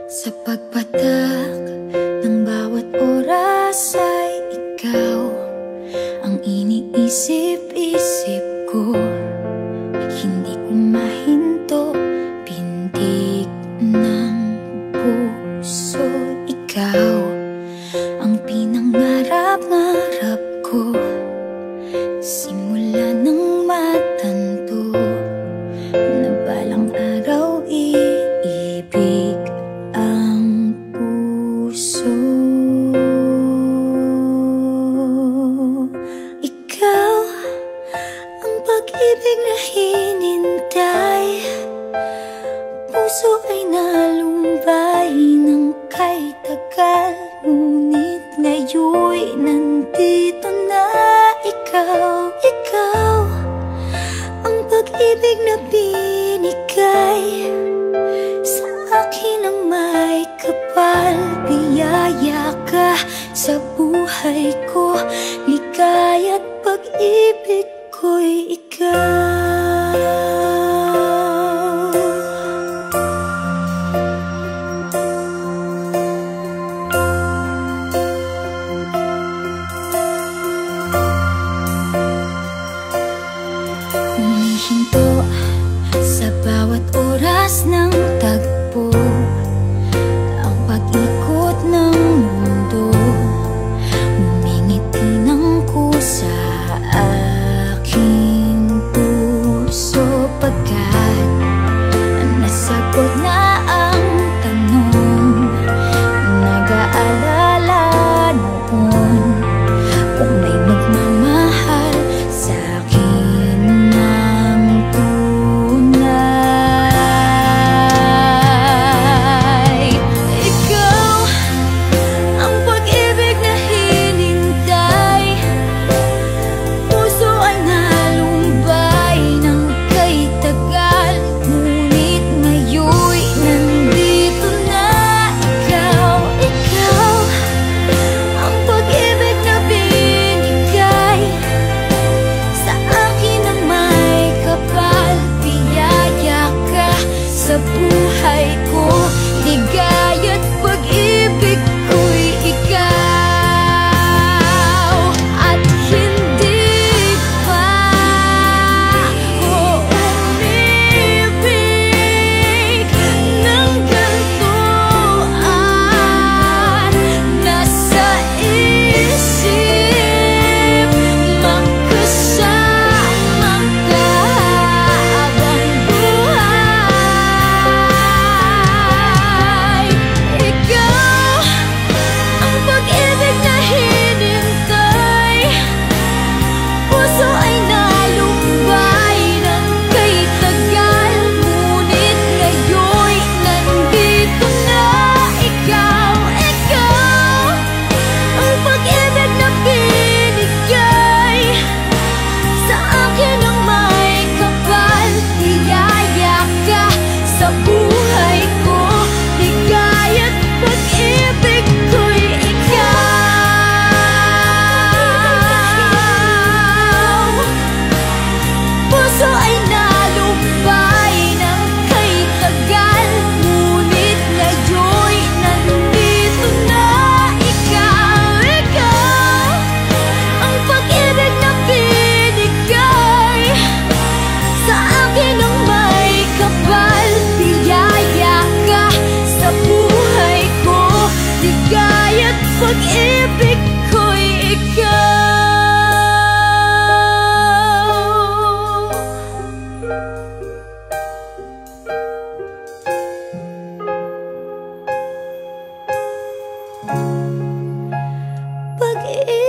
Sa pagpatak ng bawat oras ay ikaw ang iniisip-isip ko. Hindi ko mahinto, pintig ng puso. Ikaw ang pinangarap-ngarap ko, simula ng matanto na balang araw iibig ang puso. Ikaw ang pag-ibig na hinintay, puso ay nalumbay ng kay tagal, ngunit ngayon'y nandito na ikaw. Ikaw ang pag-ibig na binigay sa akin ang may kapal. Biyaya ka sa buhay ko, ligaya't pag-ibig ko'y ikaw. Humihinto sa bawat oras ng tagpo, ang pag-ikot ng mundo, ngumingiti ng kusa aking puso. Pagkat nasagot na ang tanong, nag-aalala noon kung may magmamahal sa'kin ng tunay. Ikaw ang pag-ibig na hinintay, puso ay nalumbay ng kay tagal, ngunit ngayon'y nandito na ikaw. Ikaw ang pag-ibig na binigay sa akin ang may kapal. Biyaya ka sa buhay ko, ligaya't pag-ibig ko'y ikaw. At hindi pa ko umibig ng ganito at nasa isip makasama ka habang buhay. Ikaw ang pag-ibig na hinintay, puso ay nalumbay ng kay tagal, ngunit ngayon'y nandito na ikaw. Ikaw ang pag-ibig na binigay sa akin ang may kapal. Biyaya ka sa buhay ko, ligaya't pag-ibig ko'y ikaw. Puso ay nalumbay ng kay tagal, ngunit ngayon'y nandito na ikaw. Ikaw ang pag-ibig na binigay sa akin ang may kapal. Biyaya ka sa buhay ko, ligaya't pag-ibig ko'y ikaw. Pag-ibig